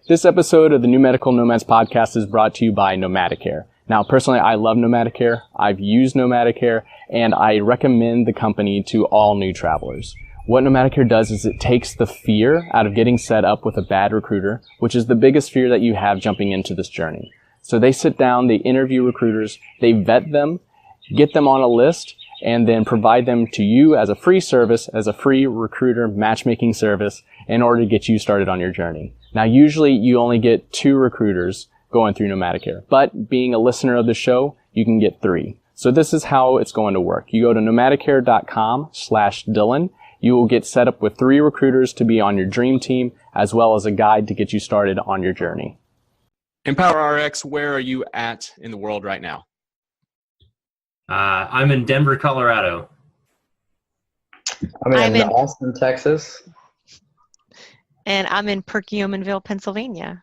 This episode of the New Medical Nomads podcast is brought to you by Nomadicare. Now, personally, I love Nomadicare. I've used Nomadicare, and I recommend the company to all new travelers. What Nomadicare does is it takes the fear out of getting set up with a bad recruiter, which is the biggest fear that you have jumping into this journey. So they sit down, they interview recruiters, they vet them, get them on a list, and then provide them to you as a free service, as a free recruiter matchmaking service in order to get you started on your journey. Now, usually you only get 2 recruiters going through Nomadicare, but being a listener of the show, you can get 3. So this is how it's going to work. You go to nomadicare.com/Dylan. You will get set up with 3 recruiters to be on your dream team, as well as a guide to get you started on your journey. EmpoweRx, where are you at in the world right now? I'm in Denver, Colorado. I'm in Austin, Texas. And I'm in Perkiomenville, Pennsylvania.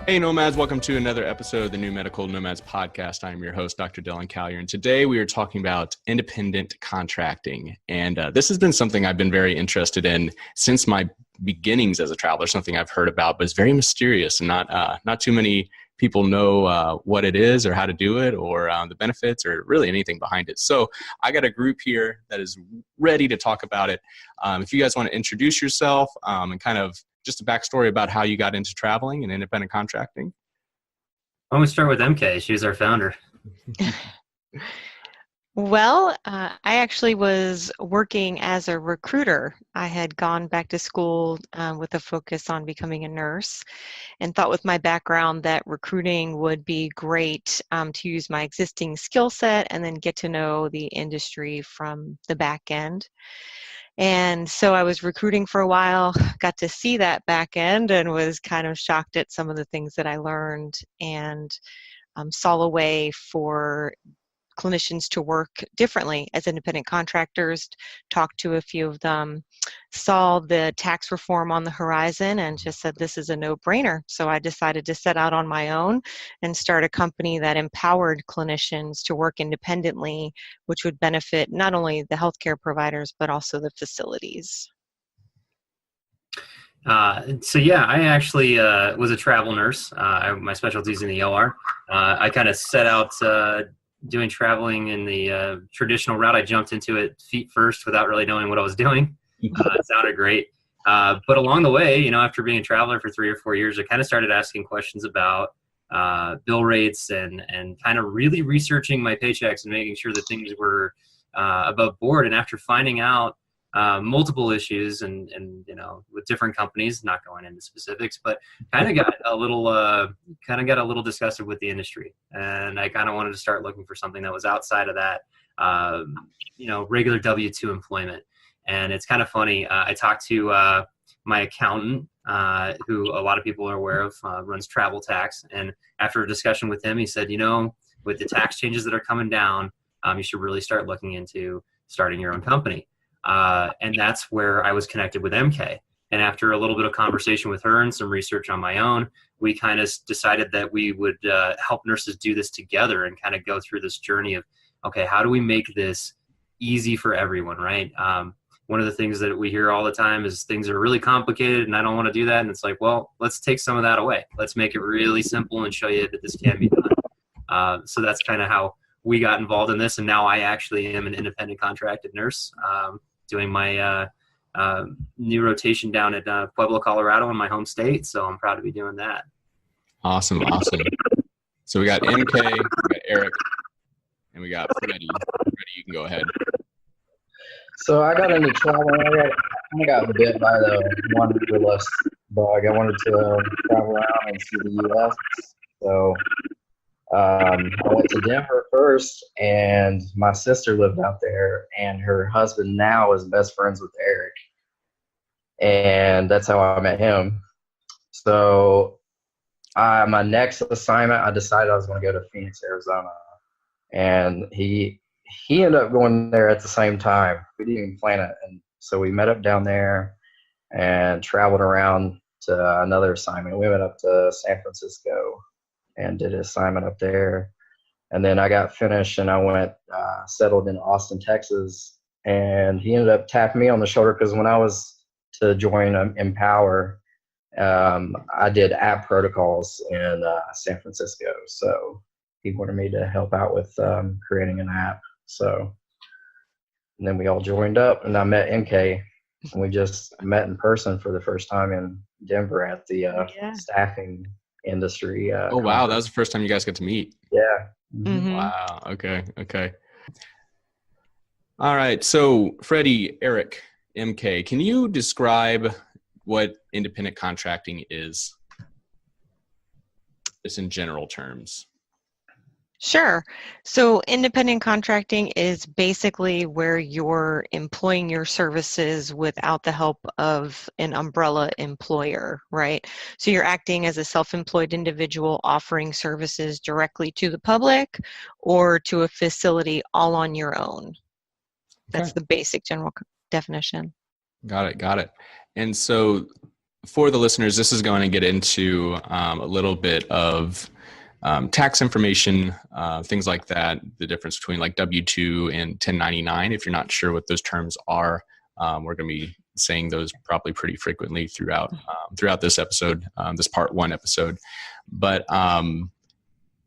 Hey Nomads, welcome to another episode of the New Medical Nomads podcast. I'm your host, Dr. Dylan Collier, and today we are talking about independent contracting. And this has been something I've been very interested in since my beginnings as a traveler, something I've heard about, but it's very mysterious and not too many people know what it is or how to do it or the benefits or really anything behind it. So I got a group here that is ready to talk about it. If you guys want to introduce yourself and kind of just a backstory about how you got into traveling and independent contracting. I'm going to start with MK. She's our founder. Well, I actually was working as a recruiter. I had gone back to school with a focus on becoming a nurse and thought with my background that recruiting would be great to use my existing skill set and then get to know the industry from the back end. And so I was recruiting for a while, got to see that back end and was kind of shocked at some of the things that I learned and saw a way for clinicians to work differently as independent contractors, talked to a few of them, saw the tax reform on the horizon and just said, this is a no-brainer. So I decided to set out on my own and start a company that empowered clinicians to work independently, which would benefit not only the healthcare providers, but also the facilities. So yeah, I actually was a travel nurse. My specialty is in the OR. I kind of set out doing traveling in the traditional route. I jumped into it feet first without really knowing what I was doing. It sounded great. But along the way, after being a traveler for 3 or 4 years, I kind of started asking questions about bill rates and kind of really researching my paychecks and making sure that things were above board. And after finding out multiple issues and with different companies, not going into specifics, but kind of got a little disgusted with the industry, and I kind of wanted to start looking for something that was outside of that, regular W-2 employment. And it's kind of funny. I talked to my accountant, who a lot of people are aware of, runs travel tax, and after a discussion with him, he said, with the tax changes that are coming down, you should really start looking into starting your own company. And that's where I was connected with MK. And after a little bit of conversation with her and some research on my own, we kind of decided that we would help nurses do this together and kind of go through this journey of, okay, how do we make this easy for everyone, right? One of the things that we hear all the time is things are really complicated and I don't want to do that. And it's like, well, let's take some of that away. Let's make it really simple and show you that this can be done. So that's kind of how we got involved in this. And now I actually am an independent contracted nurse, doing my new rotation down at Pueblo, Colorado in my home state. So I'm proud to be doing that. Awesome. So we got MK, we got Eric, and we got Freddie. Freddie, you can go ahead. So I got into traveling. I got bit by the wanderlust bug. I wanted to travel around and see the U.S. So I went to Denver first, and my sister lived out there, and her husband now is best friends with Eric. And that's how I met him. So my next assignment, I decided I was going to go to Phoenix, Arizona. And he ended up going there at the same time. We didn't even plan it. And so we met up down there and traveled around to another assignment. We went up to San Francisco and did an assignment up there. And then I got finished and I went settled in Austin, Texas. And he ended up tapping me on the shoulder because when I was to join Empower, I did app protocols in San Francisco. So he wanted me to help out with creating an app. So, and then we all joined up and I met MK and we just met in person for the first time in Denver at the staffing industry. Oh, wow. That was the first time you guys got to meet. Yeah. Mm-hmm. Wow. Okay. All right. So Freddie, Eric, MK, can you describe what independent contracting is, just in general terms? Sure. So independent contracting is basically where you're employing your services without the help of an umbrella employer, right? So you're acting as a self-employed individual offering services directly to the public or to a facility all on your own. That's the basic general definition. Got it. And so for the listeners, this is going to get into a little bit of tax information, things like that, the difference between like W-2 and 1099. If you're not sure what those terms are, we're going to be saying those probably pretty frequently throughout this episode, this part 1 episode. But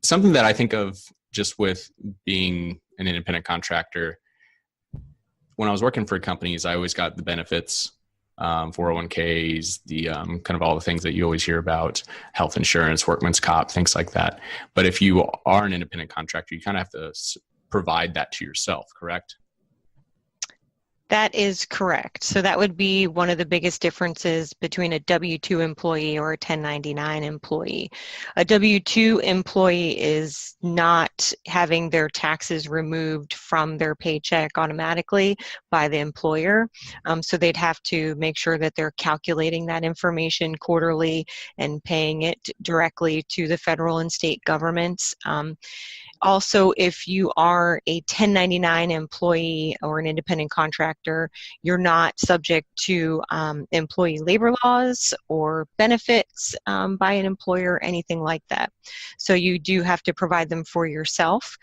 something that I think of just with being an independent contractor, when I was working for companies, I always got the benefits, 401ks, the kind of all the things that you always hear about, health insurance, workman's comp, things like that. But if you are an independent contractor, you kind of have to provide that to yourself, correct? That is correct. So that would be one of the biggest differences between a W-2 employee or a 1099 employee. A W-2 employee is not having their taxes removed from their paycheck automatically by the employer. So they'd have to make sure that they're calculating that information quarterly and paying it directly to the federal and state governments. Also, if you are a 1099 employee or an independent contractor, you're not subject to employee labor laws or benefits by an employer or anything like that. So you do have to provide them for yourself.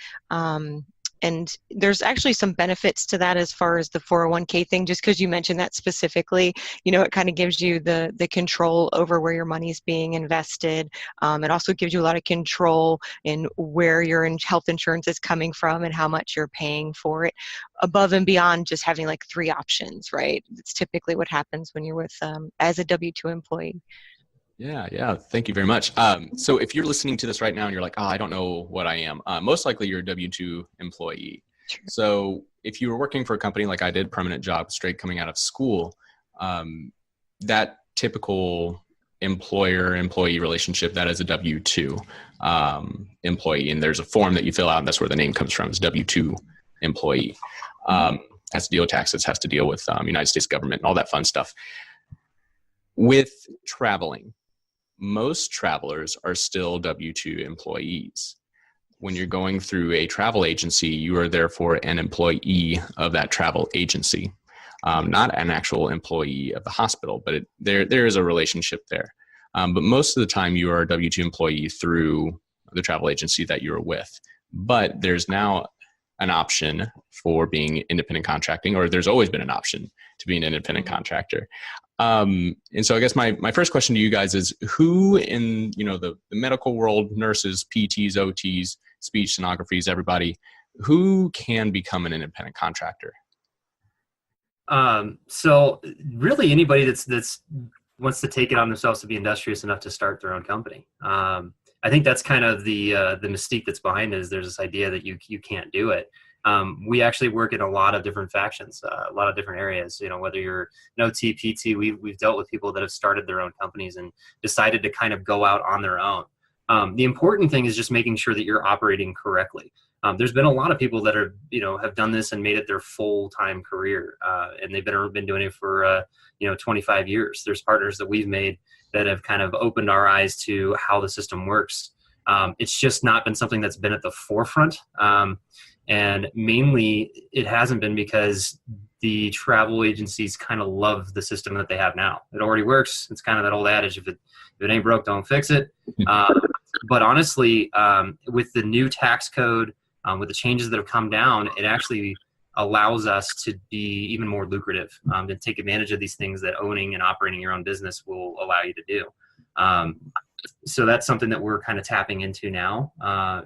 And there's actually some benefits to that as far as the 401k thing, just because you mentioned that specifically. You know, it kind of gives you the control over where your money's being invested. It also gives you a lot of control in where your health insurance is coming from and how much you're paying for it, above and beyond just having like 3 options, right? It's typically what happens when you're with as a W-2 employee. Yeah. Thank you very much. So if you're listening to this right now and you're like, I don't know what I am, most likely you're a W-2 employee. Sure. So if you were working for a company like I did, permanent job, straight coming out of school, that typical employer-employee relationship, that is a W-2 employee. And there's a form that you fill out, and that's where the name comes from, is W-2 employee. Has to deal with taxes, has to deal with United States government and all that fun stuff. With traveling, most travelers are still W-2 employees. When you're going through a travel agency, you are therefore an employee of that travel agency, not an actual employee of the hospital, but there is a relationship there. But most of the time you are a W-2 employee through the travel agency that you're with. But there's now an option for being independent contracting, or there's always been an option to be an independent contractor. And so I guess my first question to you guys is, who in, the medical world, nurses, PTs, OTs, speech sonographies, everybody, who can become an independent contractor? So really anybody that's wants to take it on themselves to be industrious enough to start their own company. I think that's kind of the mystique that's behind it, is there's this idea that you can't do it. We actually work in a lot of different factions, a lot of different areas. Whether you're an OT, PT, we've dealt with people that have started their own companies and decided to kind of go out on their own. The important thing is just making sure that you're operating correctly. There's been a lot of people that are, have done this and made it their full-time career, and they've been doing it for 25 years. There's partners that we've made that have kind of opened our eyes to how the system works. It's just not been something that's been at the forefront. And mainly it hasn't been because the travel agencies kind of love the system that they have now. It already works. It's kind of that old adage, if it ain't broke, don't fix it. But honestly, with the new tax code, with the changes that have come down, it actually allows us to be even more lucrative, to take advantage of these things that owning and operating your own business will allow you to do. So that's something that we're kind of tapping into now.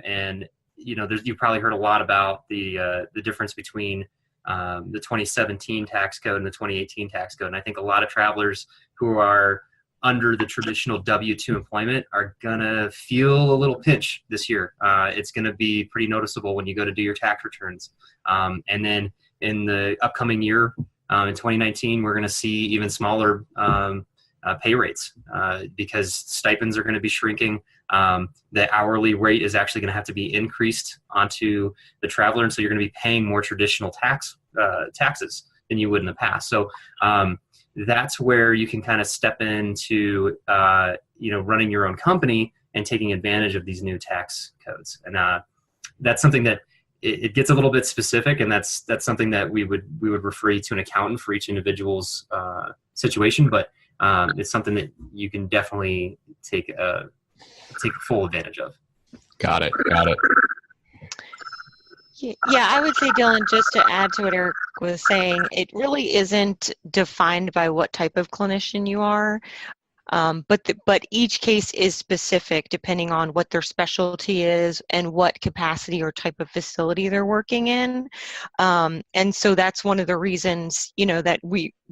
And you've probably heard a lot about the difference between the 2017 tax code and the 2018 tax code. And I think a lot of travelers who are under the traditional W-2 employment are gonna feel a little pinch this year. It's gonna be pretty noticeable when you go to do your tax returns. And then in the upcoming year, in 2019, we're gonna see even smaller pay rates because stipends are gonna be shrinking. The hourly rate is actually gonna have to be increased onto the traveler, and so you're gonna be paying more traditional taxes than you would in the past. So that's where you can kind of step into running your own company and taking advantage of these new tax codes. And that's something that it gets a little bit specific, and that's something that we would refer you to an accountant for each individual's situation. But it's something that you can definitely take full advantage of. Got it. Yeah, I would say, Dylan, just to add to what Eric was saying, it really isn't defined by what type of clinician you are. But each case is specific depending on what their specialty is and what capacity or type of facility they're working in. And so that's one of the reasons, that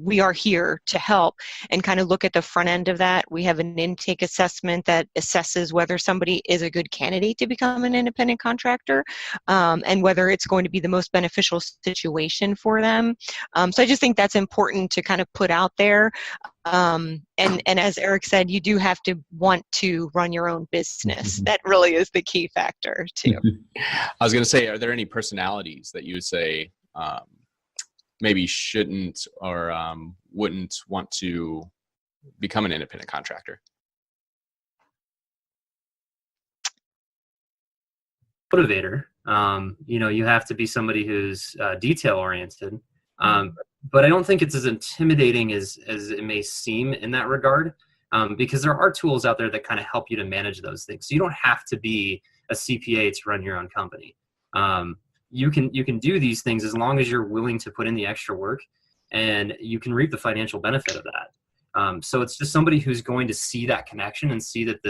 we are here to help and kind of look at the front end of that. We have an intake assessment that assesses whether somebody is a good candidate to become an independent contractor, and whether it's going to be the most beneficial situation for them. So I just think that's important to kind of put out there. And as Eric said, you do have to want to run your own business. That really is the key factor too. I was going to say, are there any personalities that you would say maybe shouldn't or wouldn't want to become an independent contractor? Motivator. You have to be somebody who's detail oriented. But I don't think it's as intimidating as it may seem in that regard, because there are tools out there that kind of help you to manage those things. So you don't have to be a CPA to run your own company. You can do these things as long as you're willing to put in the extra work, and you can reap the financial benefit of that. So it's just somebody who's going to see that connection and see that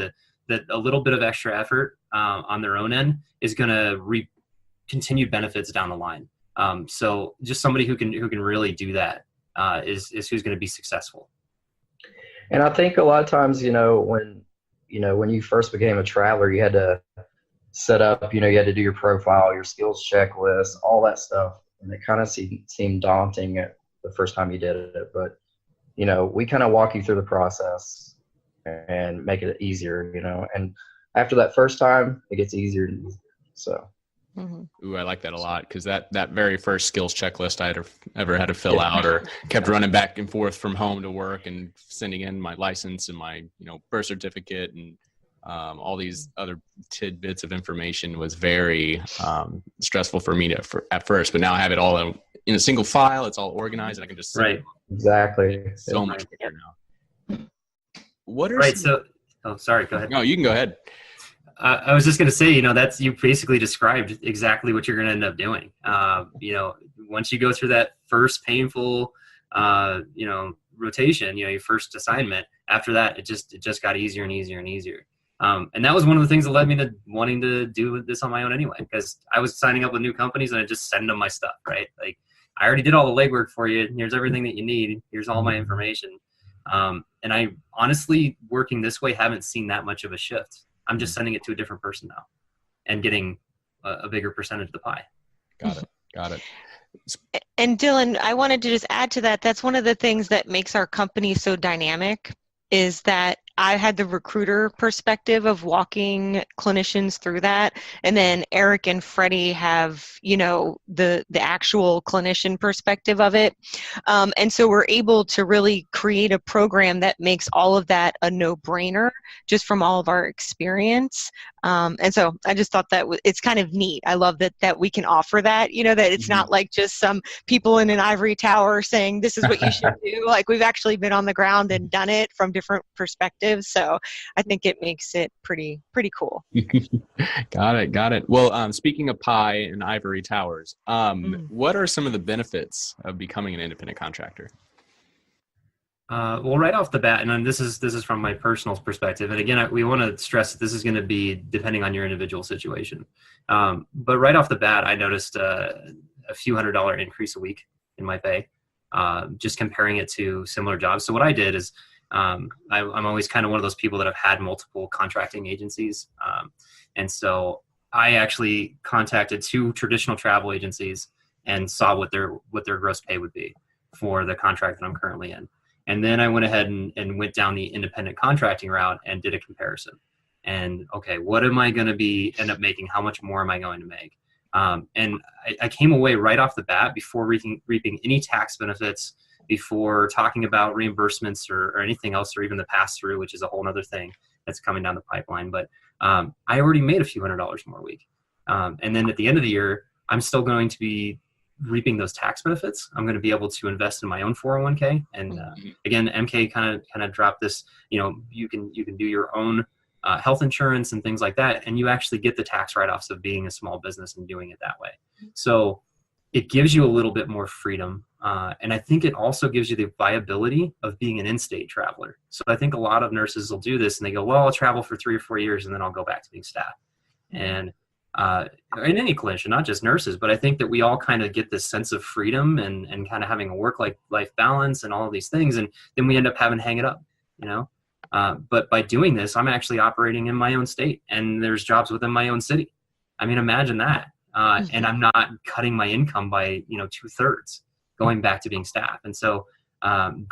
that a little bit of extra effort on their own end is going to reap continued benefits down the line. So just somebody who can really do that is who's going to be successful. And I think a lot of times, when you first became a traveler, you had to set up, you had to do your profile, your skills checklist, all that stuff. And it kind of seemed daunting at the first time you did it. But, we kind of walk you through the process and make it easier, and after that first time, it gets easier and easier. So. Mm-hmm. Ooh, I like that a lot, because that very first skills checklist I ever had to fill out, or kept running back and forth from home to work and sending in my license and my birth certificate and all these other tidbits of information was very stressful for me at first. But now I have it all in a single file. It's all organized, and I can just right. Exactly. So much quicker now. What are sorry, go ahead. No, you can go ahead. I was just going to say, that's, you basically described exactly what you're going to end up doing. Once you go through that first painful, rotation, your first assignment, after that, it just got easier and easier and easier. And that was one of the things that led me to wanting to do this on my own anyway, because I was signing up with new companies and I just send them my stuff, right? Like, I already did all the legwork for you. Here's everything that you need. Here's all my information. And I honestly, working this way, haven't seen that much of a shift. I'm just sending it to a different person now and getting a bigger percentage of the pie. Got it. And Dylan, I wanted to just add to that. That's one of the things that makes our company so dynamic, is that I had the recruiter perspective of walking clinicians through that. And then Eric and Freddie have, the actual clinician perspective of it. And so we're able to really create a program that makes all of that a no-brainer, just from all of our experience. And so I just thought that it's kind of neat. I love that we can offer that, that it's not like just some people in an ivory tower saying this is what you should do. Like, we've actually been on the ground and done it from different perspectives. So I think it makes it pretty cool. Got it. Well, speaking of pie and ivory towers, what are some of the benefits of becoming an independent contractor? Well, right off the bat, and this is from my personal perspective, and again, we want to stress that this is going to be depending on your individual situation. But right off the bat, I noticed a few $100 increase a week in my pay, just comparing it to similar jobs. So what I did is, I'm always kind of one of those people that have had multiple contracting agencies, and so I actually contacted 2 traditional travel agencies and saw what their gross pay would be for the contract that I'm currently in. And then I went ahead and went down the independent contracting route and did a comparison. And okay, what am I going to end up making? How much more am I going to make? And I came away right off the bat before reaping any tax benefits, before talking about reimbursements or anything else, or even the pass-through, which is a whole other thing that's coming down the pipeline. But I already made a few $100 more a week. And then at the end of the year, I'm still going to be reaping those tax benefits. I'm going to be able to invest in my own 401k. And again, MK kind of dropped this, you can do your own health insurance and things like that. And you actually get the tax write-offs of being a small business and doing it that way. So it gives you a little bit more freedom. And I think it also gives you the viability of being an in-state traveler. So I think a lot of nurses will do this and they go, well, I'll travel for 3 or 4 years and then I'll go back to being staff. And in any clinician, not just nurses, but I think that we all kind of get this sense of freedom and kind of having a work-life balance and all of these things. And then we end up having to hang it up, but by doing this, I'm actually operating in my own state and there's jobs within my own city. I mean, imagine that. And I'm not cutting my income by, 2/3 going back to being staff. And so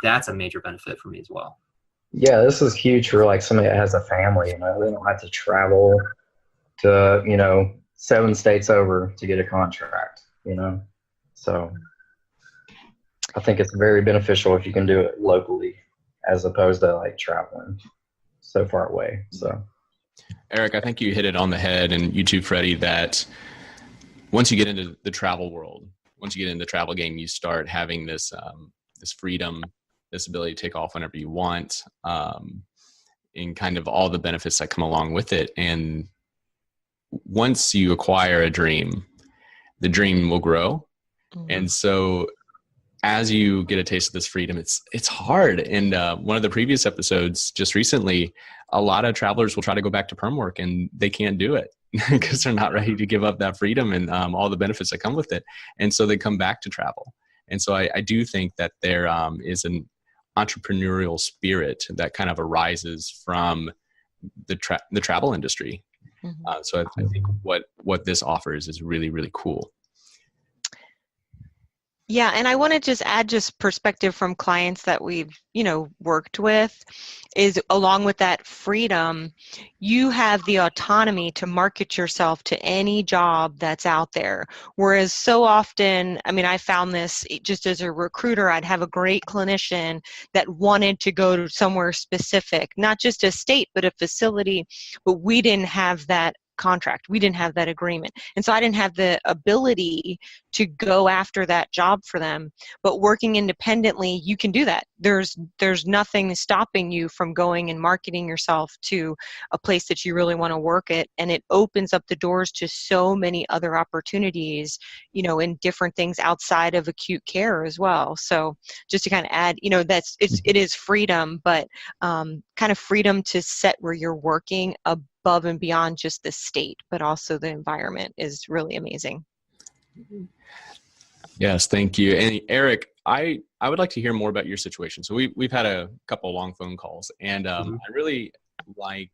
that's a major benefit for me as well. Yeah, this is huge for like somebody that has a family, they don't have to travel to, 7 states over to get a contract, So I think it's very beneficial if you can do it locally as opposed to like traveling so far away. So Eric, I think you hit it on the head, and you too, Freddie, that once you get into the travel world, once you get into the travel game, you start having this freedom, this ability to take off whenever you want, and kind of all the benefits that come along with it. And once you acquire a dream, the dream will grow. And so as you get a taste of this freedom, it's hard. And one of the previous episodes just recently, a lot of travelers will try to go back to perm work and they can't do it because they're not ready to give up that freedom and all the benefits that come with it. And so they come back to travel. And so I do think that there is an entrepreneurial spirit that kind of arises from the travel industry. So I think what this offers is really, really cool. Yeah, and I want to just add perspective from clients that we've, worked with, is along with that freedom, you have the autonomy to market yourself to any job that's out there. Whereas so often, I found this just as a recruiter, I'd have a great clinician that wanted to go to somewhere specific, not just a state, but a facility, but we didn't have that contract. We didn't have that agreement. And so I didn't have the ability to go after that job for them. But working independently, you can do that. There's nothing stopping you from going and marketing yourself to a place that you really want to work at. And it opens up the doors to so many other opportunities, in different things outside of acute care as well. So just to kind of add, it is freedom, but kind of freedom to set where you're working above and beyond just the state, but also the environment is really amazing. Yes, thank you. And Eric, I would like to hear more about your situation. So we've had a couple of long phone calls, and I really like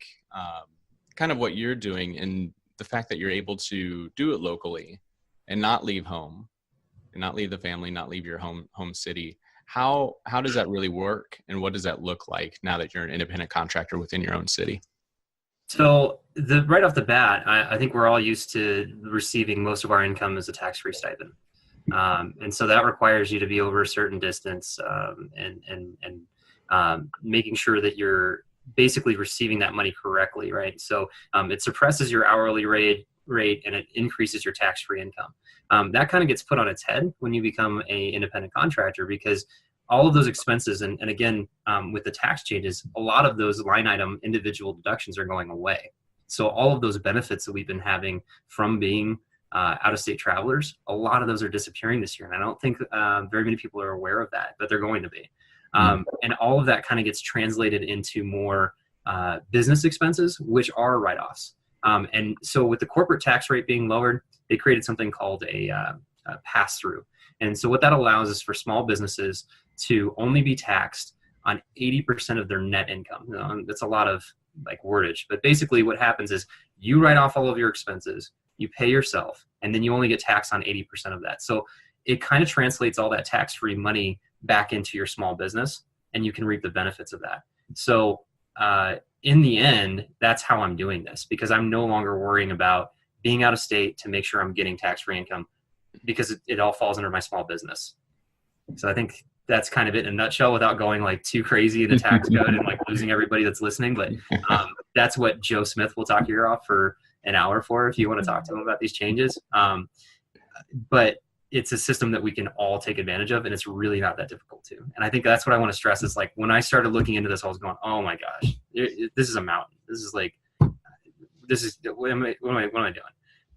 kind of what you're doing and the fact that you're able to do it locally and not leave home and not leave the family, not leave your home city. How does that really work, and what does that look like now that you're an independent contractor within your own city? So right off the bat, I think we're all used to receiving most of our income as a tax-free stipend. And so that requires you to be over a certain distance and making sure that you're basically receiving that money correctly, right? So it suppresses your hourly rate and it increases your tax-free income. That kind of gets put on its head when you become a independent contractor, because all of those expenses, and again, with the tax changes, a lot of those line item individual deductions are going away. So all of those benefits that we've been having from being out-of-state travelers, a lot of those are disappearing this year. And I don't think very many people are aware of that, but they're going to be. And all of that kind of gets translated into more business expenses, which are write-offs. And so with the corporate tax rate being lowered, they created something called a pass-through. And so what that allows is for small businesses to only be taxed on 80% of their net income. That's a lot of like wordage, but basically what happens is you write off all of your expenses, you pay yourself, and then you only get taxed on 80% of that. So it kind of translates all that tax-free money back into your small business, and you can reap the benefits of that. So in the end, that's how I'm doing this, because I'm no longer worrying about being out of state to make sure I'm getting tax-free income, because it all falls under my small business. So I think that's kind of it in a nutshell, without going like too crazy in the tax code and like losing everybody that's listening. But that's what Joe Smith will talk your ear off for an hour for, if you want to talk to him about these changes. But it's a system that we can all take advantage of, and it's really not that difficult to. And I think that's what I want to stress is, like, when I started looking into this, I was going, oh my gosh, this is a mountain. This is like, what am I doing?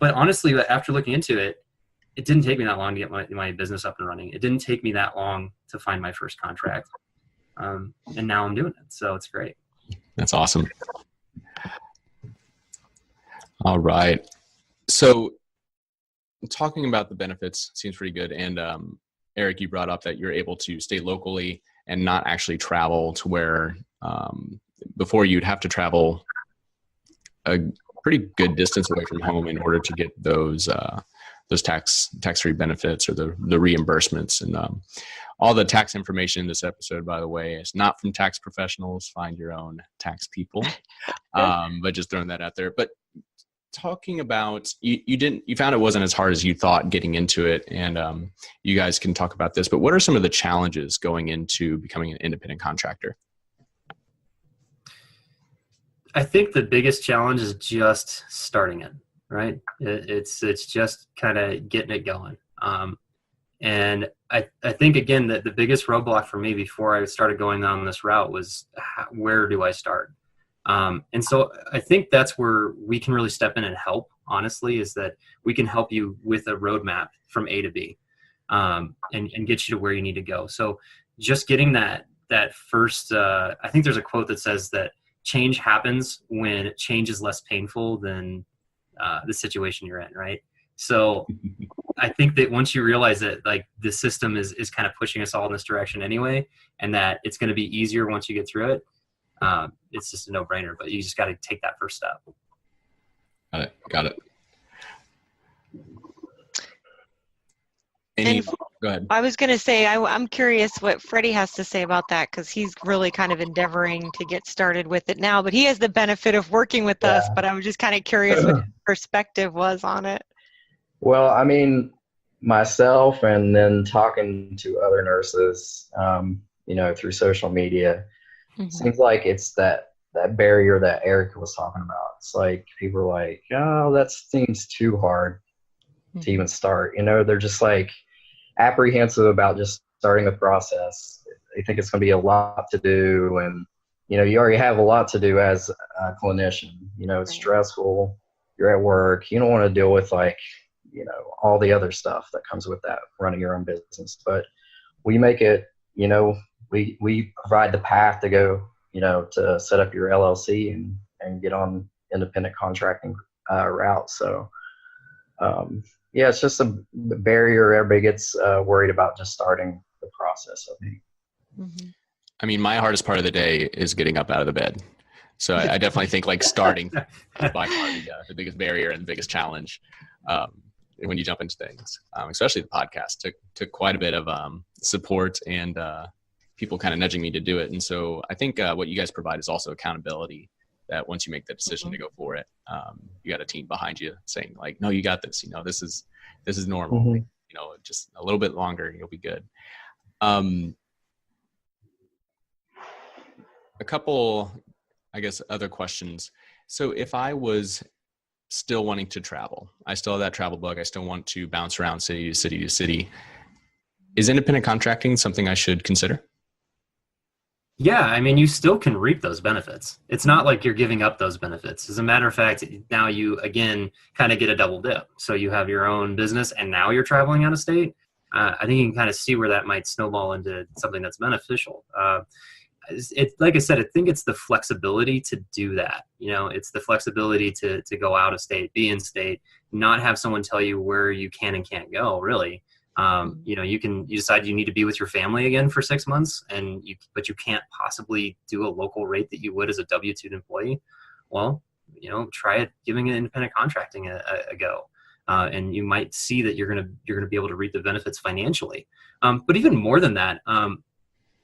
But honestly, after looking into it, it didn't take me that long to get my business up and running. It didn't take me that long to find my first contract. And now I'm doing it. So it's great. That's awesome. All right. So talking about the benefits seems pretty good. And Eric, you brought up that you're able to stay locally and not actually travel to where before you'd have to travel a pretty good distance away from home in order to get those tax-free benefits or the reimbursements. And all the tax information in this episode, by the way, is not from tax professionals. Find your own tax people. But just throwing that out there. But talking about, you found it wasn't as hard as you thought getting into it, and you guys can talk about this, but what are some of the challenges going into becoming an independent contractor? I think the biggest challenge is just starting it, right? It's just kind of getting it going. And I think, again, that the biggest roadblock for me before I started going on this route was, where do I start? And so I think that's where we can really step in and help, honestly, is that we can help you with a roadmap from A to B, and get you to where you need to go. So just getting that first, I think there's a quote that says that change happens when change is less painful than the situation you're in, right? So I think that once you realize that, like, the system is kind of pushing us all in this direction anyway, and that it's going to be easier once you get through it, it's just a no-brainer. But you just got to take that first step. Got it. Go ahead. I was going to say, I'm curious what Freddie has to say about that, because he's really kind of endeavoring to get started with it now, but he has the benefit of working with us. But I was just kind of curious what his perspective was on it. Well, I mean, myself, and then talking to other nurses, through social media, seems like it's that barrier that Eric was talking about. It's like people are like, oh, that seems too hard to even start. They're just like apprehensive about just starting the process. They think it's going to be a lot to do, and you already have a lot to do as a clinician. It's stressful. You're at work. You don't want to deal with all the other stuff that comes with that, running your own business. But we make it, we provide the path to go, to set up your LLC and get on independent contracting route. So, it's just a barrier. Everybody gets worried about just starting the process, I think. I mean, my hardest part of the day is getting up out of the bed. So I definitely think like starting is by far the biggest barrier and the biggest challenge when you jump into things, especially the podcast. Took quite a bit of support and people kind of nudging me to do it. And so I think what you guys provide is also accountability, that once you make the decision to go for it, you got a team behind you saying like, no, you got this, this is normal, just a little bit longer and you'll be good. A couple I guess, other questions. So if I was still wanting to travel, I still have that travel bug, I still want to bounce around city to city to city, is independent contracting something I should consider? Yeah, I mean, you still can reap those benefits. It's not like you're giving up those benefits. As a matter of fact, now you, again, kind of get a double dip. So you have your own business and now you're traveling out of state. I think you can kind of see where that might snowball into something that's beneficial. Like I said, I think it's the flexibility to do that. It's the flexibility to go out of state, be in state, not have someone tell you where you can and can't go, really. You decide you need to be with your family again for 6 months, but you can't possibly do a local rate that you would as a W-2 employee. Well, try it, giving it independent contracting a go, and you might see that you're gonna be able to reap the benefits financially. But even more than that,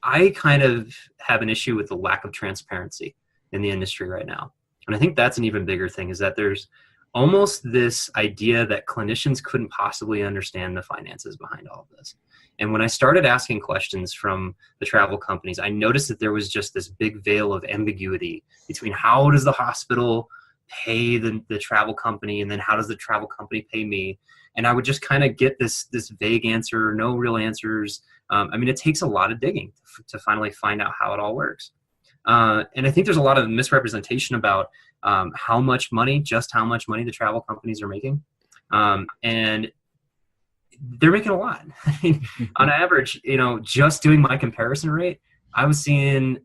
I kind of have an issue with the lack of transparency in the industry right now, and I think that's an even bigger thing. Is that there's almost this idea that clinicians couldn't possibly understand the finances behind all of this. And when I started asking questions from the travel companies, I noticed that there was just this big veil of ambiguity between how does the hospital pay the travel company, and then how does the travel company pay me? And I would just kind of get this vague answer, no real answers. It takes a lot of digging to finally find out how it all works. And I think there's a lot of misrepresentation about how much money the travel companies are making. And they're making a lot. On average, just doing my comparison rate, I was seeing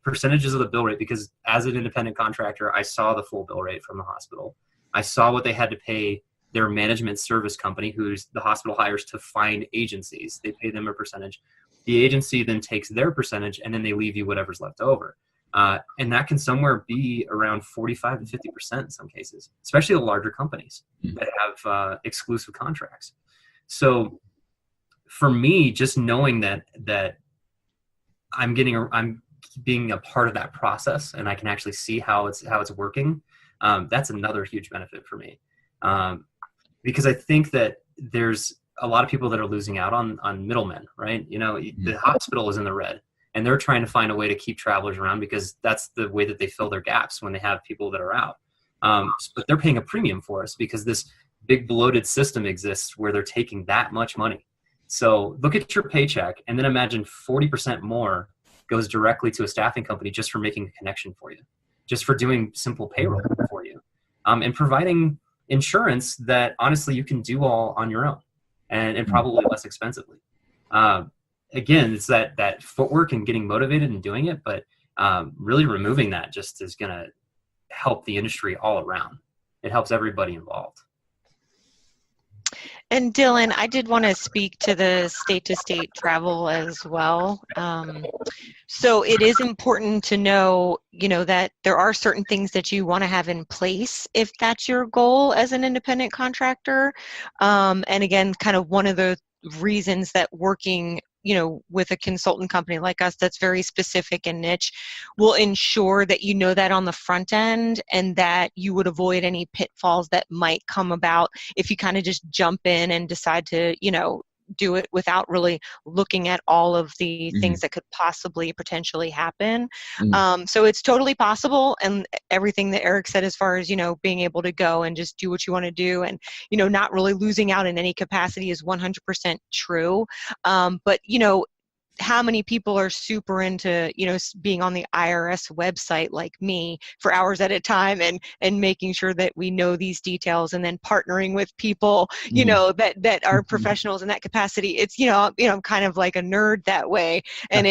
percentages of the bill rate, because as an independent contractor, I saw the full bill rate from the hospital. I saw what they had to pay their management service company, who's the hospital hires to find agencies. They pay them a percentage. The agency then takes their percentage, and then they leave you whatever's left over. And that can somewhere be around 45 to 50% in some cases, especially the larger companies that have exclusive contracts. So for me, just knowing that I'm being a part of that process, and I can actually see how it's working, that's another huge benefit for me. Because I think that there's a lot of people that are losing out on middlemen, right? The hospital is in the red, and they're trying to find a way to keep travelers around, because that's the way that they fill their gaps when they have people that are out. But they're paying a premium for us because this big bloated system exists where they're taking that much money. So look at your paycheck, and then imagine 40% more goes directly to a staffing company just for making a connection for you, just for doing simple payroll for you, and providing insurance that honestly you can do all on your own, and probably less expensively. Again, it's that footwork and getting motivated and doing it, but really removing that just is going to help the industry all around. It helps everybody involved. And Dylan, I did want to speak to the state-to-state travel as well. So it is important to know, that there are certain things that you want to have in place if that's your goal as an independent contractor. And again, kind of one of the reasons that working with a consultant company like us that's very specific and niche will ensure that you know that on the front end, and that you would avoid any pitfalls that might come about if you kind of just jump in and decide to, do it without really looking at all of the things that could possibly potentially happen. So it's totally possible, and everything that Eric said as far as, being able to go and just do what you want to do and, not really losing out in any capacity is 100% true. But, how many people are super into, being on the IRS website like me for hours at a time and making sure that we know these details, and then partnering with people, that are professionals in that capacity. It's, I'm kind of like a nerd that way. And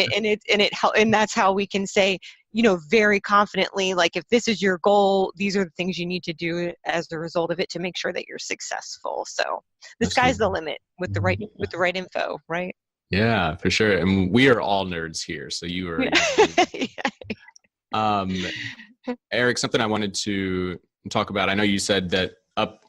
that's how we can say, very confidently, like, if this is your goal, these are the things you need to do as a result of it to make sure that you're successful. So the sky's the limit with the right info, right? Yeah, for sure. And we are all nerds here, so you are. Eric, something I wanted to talk about. I know you said that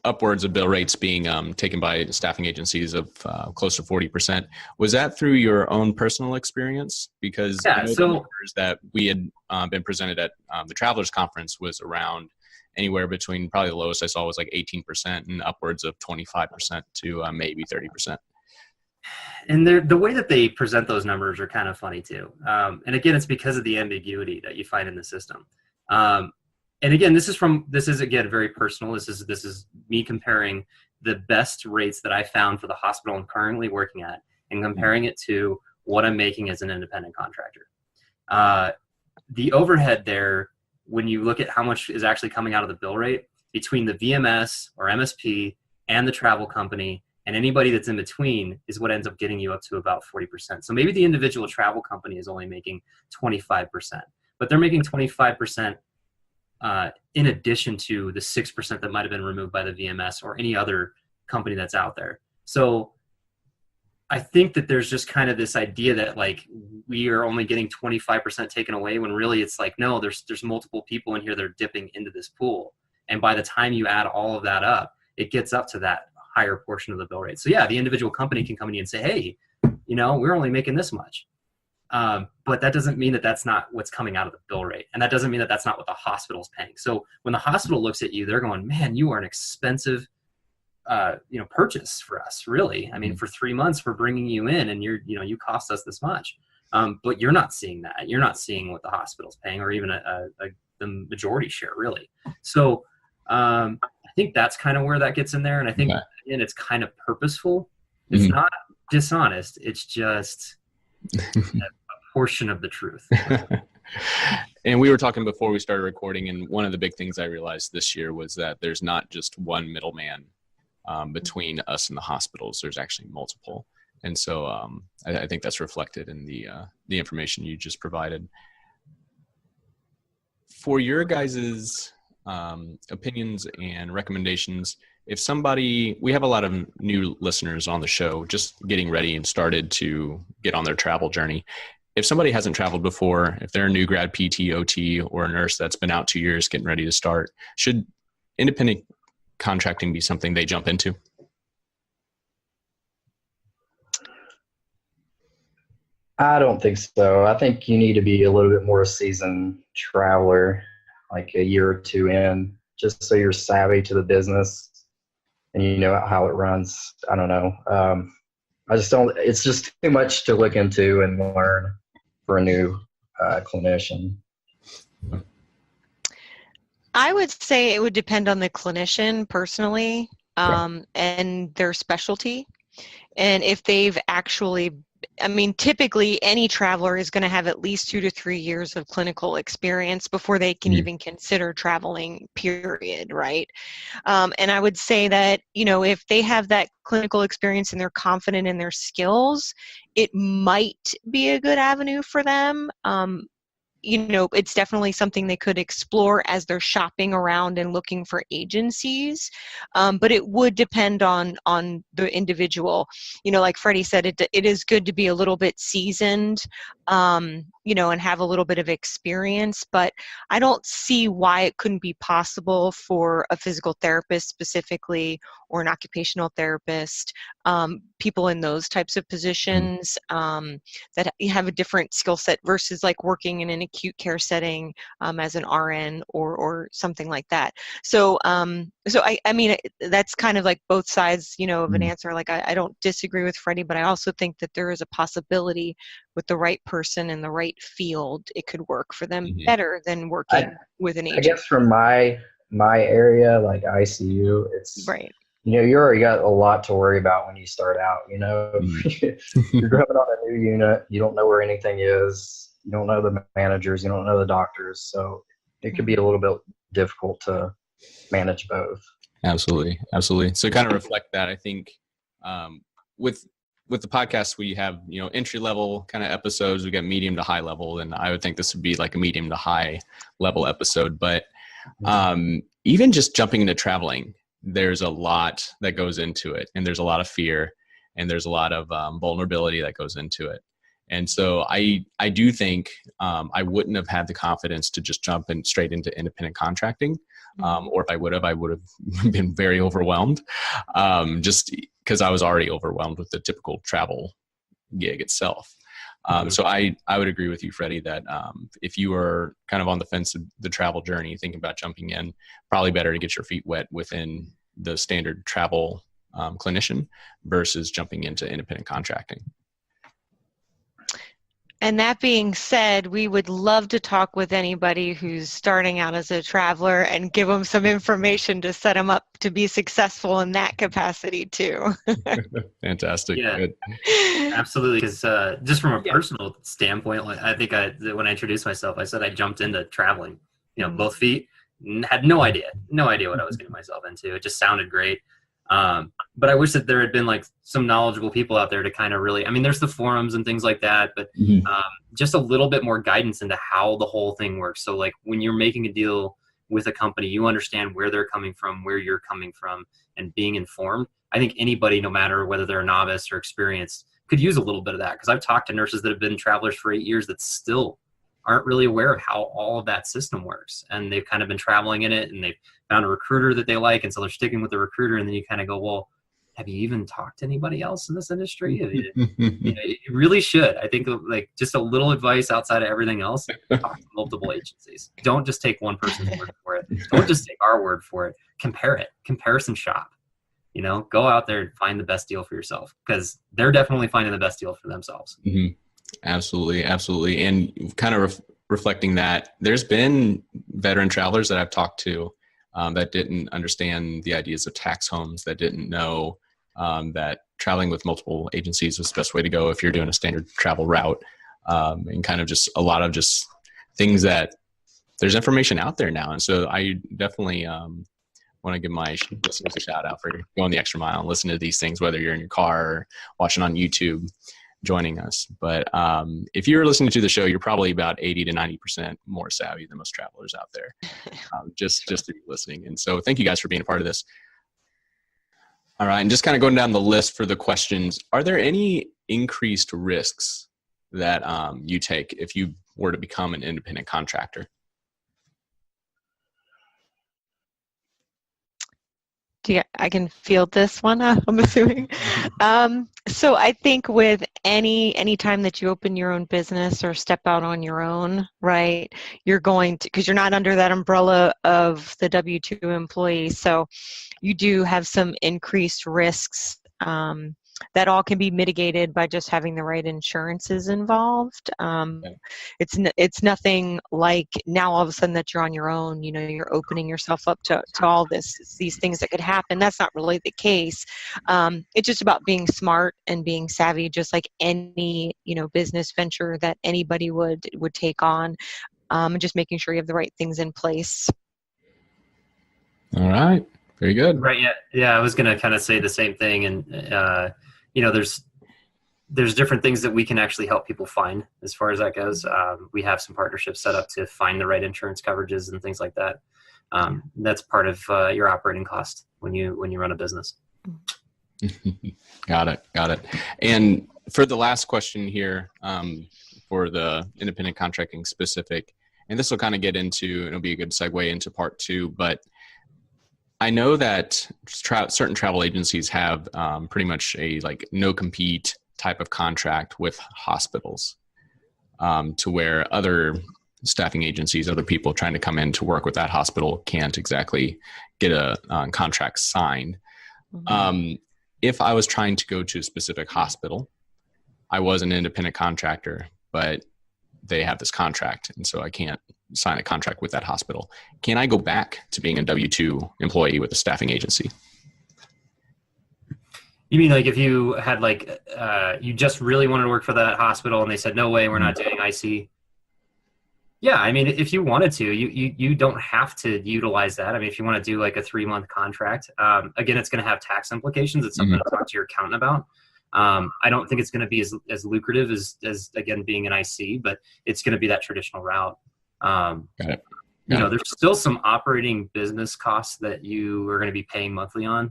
upwards of bill rates being taken by staffing agencies of close to 40%. Was that through your own personal experience? Because the numbers that we had been presented at the Travelers Conference was around anywhere between, probably the lowest I saw was like 18% and upwards of 25% to maybe 30%. And the way that they present those numbers are kind of funny too. And again, it's because of the ambiguity that you find in the system. And again, this is again very personal. This is me comparing the best rates that I found for the hospital I'm currently working at and comparing it to what I'm making as an independent contractor. The overhead there, when you look at how much is actually coming out of the bill rate between the VMS or MSP and the travel company and anybody that's in between, is what ends up getting you up to about 40%. So maybe the individual travel company is only making 25%, but they're making 25% in addition to the 6% that might have been removed by the VMS or any other company that's out there. So I think that there's just kind of this idea that like we are only getting 25% taken away, when really it's like, no, there's multiple people in here that are dipping into this pool. And by the time you add all of that up, it gets up to that higher portion of the bill rate. So yeah, the individual company can come in and say, hey, we're only making this much. But that doesn't mean that that's not what's coming out of the bill rate. And that doesn't mean that that's not what the hospital's paying. So when the hospital looks at you, they're going, man, you are an expensive purchase for us, really. I mean, for 3 months we're bringing you in and you cost us this much. But you're not seeing that. You're not seeing what the hospital's paying, or even the majority share, really. So I think that's kind of where that gets in there. And I think, again, it's kind of purposeful. It's not dishonest. It's just a portion of the truth. And we were talking before we started recording, and one of the big things I realized this year was that there's not just one middleman between us and the hospitals. There's actually multiple. And so I think that's reflected in the information you just provided. For your guys's opinions and recommendations, if we have a lot of new listeners on the show, just getting ready and started to get on their travel journey. If somebody hasn't traveled before, if they're a new grad PT, OT, or a nurse that's been out 2 years getting ready to start, should independent contracting be something they jump into? I don't think so. I think you need to be a little bit more a seasoned traveler, like a year or two in, just so you're savvy to the business and you know how it runs. I don't know. It's just too much to look into and learn for a new clinician. I would say it would depend on the clinician personally, and their specialty. And if they've actually, typically any traveler is going to have at least 2 to 3 years of clinical experience before they can even consider traveling, period, right? And I would say that, if they have that clinical experience and they're confident in their skills, it might be a good avenue for them. It's definitely something they could explore as they're shopping around and looking for agencies. But it would depend on the individual. Like Freddie said, it is good to be a little bit seasoned, and have a little bit of experience. But I don't see why it couldn't be possible for a physical therapist specifically, or an occupational therapist, people in those types of positions that have a different skill set versus like working in an acute care setting as an RN or something like that. So that's kind of like both sides, of an answer. Like I don't disagree with Freddie, but I also think that there is a possibility with the right person in the right field, it could work for them better than working with an agent. I guess from my area, like ICU, it's right. You already got a lot to worry about when you start out. You're going on a new unit. You don't know where anything is. You don't know the managers. You don't know the doctors. So it could be a little bit difficult to manage both. Absolutely. Absolutely. So kind of reflect that, I think, with the podcast, we have, entry level kind of episodes. We got medium to high level. And I would think this would be like a medium to high level episode. But even just jumping into traveling, there's a lot that goes into it, and there's a lot of fear, and there's a lot of vulnerability that goes into it. And so I do think I wouldn't have had the confidence to just jump in straight into independent contracting. Or if I would have been very overwhelmed, just because I was already overwhelmed with the typical travel gig itself. So I would agree with you, Freddie, that if you are kind of on the fence of the travel journey, thinking about jumping in, probably better to get your feet wet within the standard travel clinician versus jumping into independent contracting. And that being said, we would love to talk with anybody who's starting out as a traveler and give them some information to set them up to be successful in that capacity too. Fantastic. Yeah. Good. Absolutely, because just from a Yeah. personal standpoint, like I think when I introduced myself, I said I jumped into traveling, both feet, had no idea what I was getting myself into. It just sounded great. But I wish that there had been like some knowledgeable people out there to kind of really, I mean, there's the forums and things like that, but just a little bit more guidance into how the whole thing works. So like when you're making a deal with a company, you understand where they're coming from, where you're coming from, and being informed. I think anybody, no matter whether they're a novice or experienced, could use a little bit of that. Because I've talked to nurses that have been travelers for 8 years that still aren't really aware of how all of that system works. And they've kind of been traveling in it, and they've found a recruiter that they like, and so they're sticking with the recruiter. And then you kind of go, well, have you even talked to anybody else in this industry? You really should. I think like just a little advice outside of everything else, talk to multiple agencies. Don't just take one person's word for it. Don't just take our word for it. Compare it. Comparison shop. Go out there and find the best deal for yourself, because they're definitely finding the best deal for themselves. Mm-hmm. Absolutely. Absolutely. And kind of reflecting that, there's been veteran travelers that I've talked to that didn't understand the ideas of tax homes, that didn't know that traveling with multiple agencies was the best way to go if you're doing a standard travel route, and kind of just a lot of just things that there's information out there now. And so I definitely want to give my listeners a shout out for going the extra mile and listening to these things, whether you're in your car or watching on YouTube, joining us. But if you're listening to the show, you're probably about 80 to 90% more savvy than most travelers out there, just through listening. And so thank you guys for being a part of this. All right. And just kind of going down the list for the questions, are there any increased risks that you take if you were to become an independent contractor? I can field this one, I'm assuming. So I think with any time that you open your own business or step out on your own, right, you're going to, because you're not under that umbrella of the W-2 employee, so you do have some increased risks that all can be mitigated by just having the right insurances involved. It's nothing like now all of a sudden that you're on your own, you're opening yourself up to all these things that could happen. That's not really the case. It's just about being smart and being savvy, just like any, business venture that anybody would take on, and just making sure you have the right things in place. All right. Very good. Right. Yeah. I was going to kind of say the same thing. And, there's different things that we can actually help people find as far as that goes. We have some partnerships set up to find the right insurance coverages and things like that. That's part of your operating cost when you run a business. Got it. And for the last question here, for the independent contracting specific, and this will kind of get into, it'll be a good segue into part 2, but I know that certain travel agencies have pretty much a no compete type of contract with hospitals, to where other staffing agencies, other people trying to come in to work with that hospital can't exactly get a contract signed. Mm-hmm. If I was trying to go to a specific hospital, I was an independent contractor, but they have this contract, and so I can't sign a contract with that hospital. Can I go back to being a W-2 employee with a staffing agency? You mean like if you had you just really wanted to work for that hospital and they said, no way, we're not doing IC? Yeah, I mean, if you wanted to, you don't have to utilize that. I mean, if you want to do like a 3-month contract, again, it's going to have tax implications. It's something to talk to your accountant about. I don't think it's going to be as lucrative as again, being an IC, but it's going to be that traditional route. Got it. There's still some operating business costs that you are going to be paying monthly on.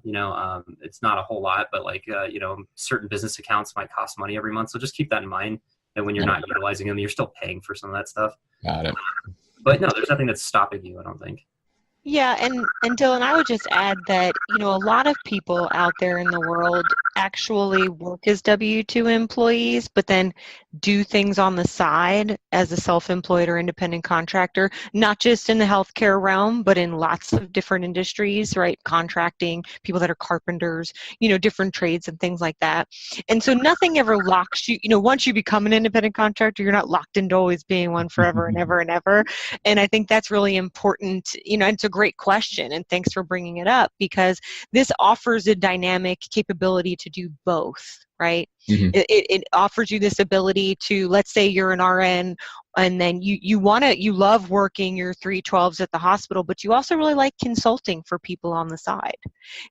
It's not a whole lot, but certain business accounts might cost money every month. So just keep that in mind, that when you're not utilizing them, you're still paying for some of that stuff. Got it. But no, there's nothing that's stopping you, I don't think. Yeah, and Dylan, I would just add that, a lot of people out there in the world actually work as W-2 employees, but then do things on the side as a self-employed or independent contractor, not just in the healthcare realm, but in lots of different industries, right? Contracting, people that are carpenters, different trades and things like that. And so nothing ever locks you, once you become an independent contractor, you're not locked into always being one forever and ever and ever. And I think that's really important. It's a great question, and thanks for bringing it up, because this offers a dynamic capability to do both, right? Mm-hmm. It offers you this ability to, let's say you're an RN, and then you love working your 312s at the hospital, but you also really like consulting for people on the side.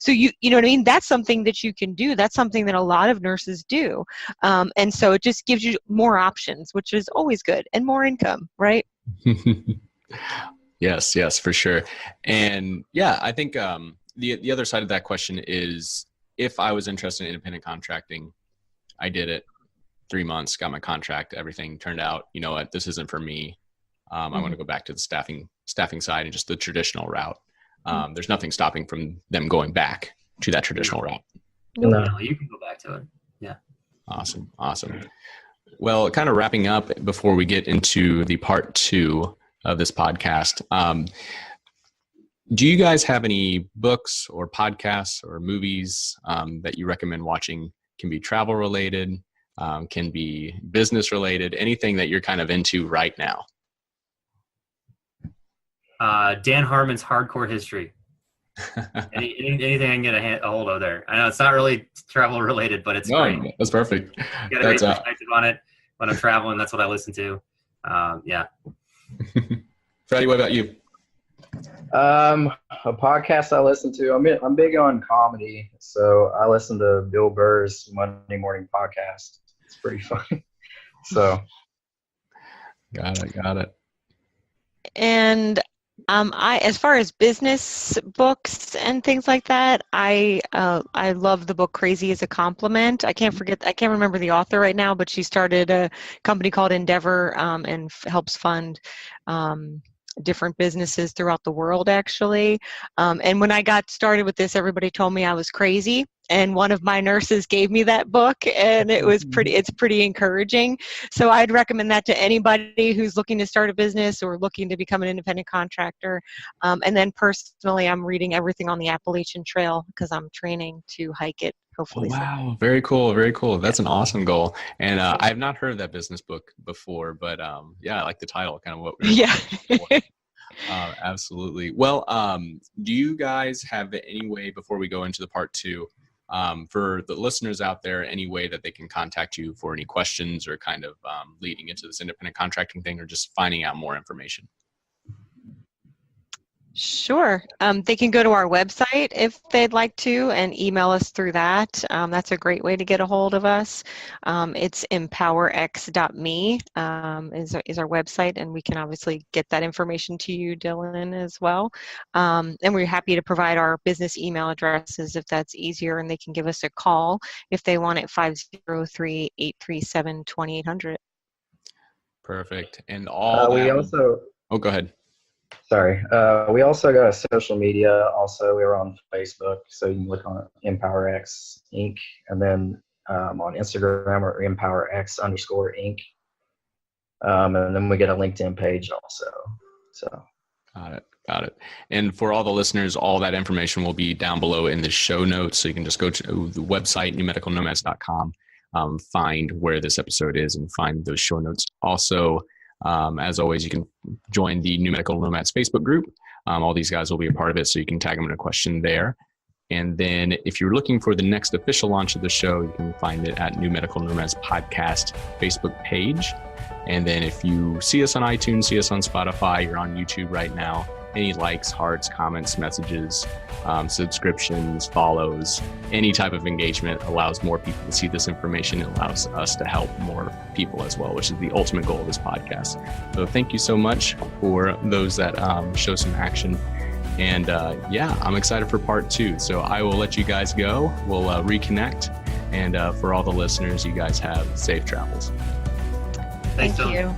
So you know what I mean? That's something that you can do. That's something that a lot of nurses do. And so it just gives you more options, which is always good, and more income, right? Yes, for sure. And yeah, I think the other side of that question is, if I was interested in independent contracting, I did it 3 months, got my contract, everything turned out, you know what, this isn't for me. I want to go back to the staffing side and just the traditional route. There's nothing stopping from them going back to that traditional route. No, you can go back to it. Yeah. Awesome. Well, kind of wrapping up before we get into the part 2 of this podcast. Do you guys have any books or podcasts or movies that you recommend watching? Can be travel related, can be business related, anything that you're kind of into right now? Dan Harmon's Hardcore History. Anything I can get a hold of there. I know it's not really travel related, but it's great. That's perfect. Get a great perspective on it when I'm traveling. That's what I listen to. Yeah. Freddie, what about you? A podcast I listen to. I'm big on comedy, so I listen to Bill Burr's Monday Morning Podcast. It's pretty fun. So, got it. And as far as business books and things like that, I love the book Crazy is a Compliment. I can't remember the author right now, but she started a company called Endeavor and helps fund different businesses throughout the world, actually. And when I got started with this, everybody told me I was crazy. And one of my nurses gave me that book, and it's pretty encouraging. So I'd recommend that to anybody who's looking to start a business or looking to become an independent contractor. And then personally, I'm reading everything on the Appalachian Trail because I'm training to hike it, hopefully. Oh, wow. Very cool. That's an awesome goal. And I have not heard of that business book before, but yeah, I like the title, kind of what we're yeah. Absolutely. Well, do you guys have any way, before we go into the part 2, for the listeners out there, any way that they can contact you for any questions or kind of leading into this independent contracting thing, or just finding out more information? Sure. They can go to our website if they'd like to and email us through that. That's a great way to get a hold of us. It's EmpoweRx.me is our website, and we can obviously get that information to you, Dylan, as well. And we're happy to provide our business email addresses if that's easier, and they can give us a call if they want at 503-837-2800. Perfect. And all we also... Oh, go ahead. Sorry. We also got a social media. Also, we were on Facebook, so you can look on EmpoweRx Inc. And then on Instagram or EmpoweRx_Inc. And then we get a LinkedIn page also. So. Got it. And for all the listeners, all that information will be down below in the show notes. So you can just go to the website, newmedicalnomads.com, find where this episode is and find those show notes. Also, as always, you can join the New Medical Nomads Facebook group. All these guys will be a part of it, so you can tag them in a question there. And then if you're looking for the next official launch of the show, you can find it at New Medical Nomads Podcast Facebook page. And then if you see us on iTunes, see us on Spotify, you're on YouTube right now, any likes, hearts, comments, messages, subscriptions, follows, any type of engagement allows more people to see this information. It allows us to help more people as well, which is the ultimate goal of this podcast. So thank you so much for those that show some action. And yeah, I'm excited for part 2. So I will let you guys go. We'll reconnect. And for all the listeners, you guys have safe travels. Thanks, Thank you.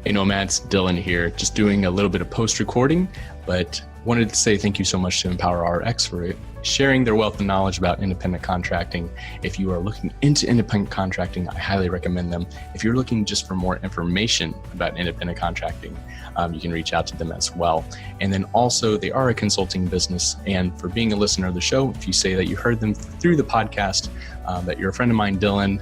Hey Nomads, Dylan here, just doing a little bit of post-recording, but wanted to say thank you so much to EmpoweRx for sharing their wealth of knowledge about independent contracting. If you are looking into independent contracting, I highly recommend them. If you're looking just for more information about independent contracting, you can reach out to them as well. And then also, they are a consulting business. And for being a listener of the show, if you say that you heard them through the podcast, that you're a friend of mine, Dylan,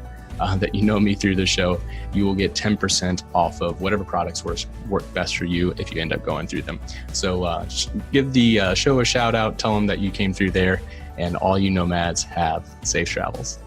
that you know me through the show, you will get 10% off of whatever products work best for you if you end up going through them. So give the show a shout out, tell them that you came through there, and all you nomads have safe travels.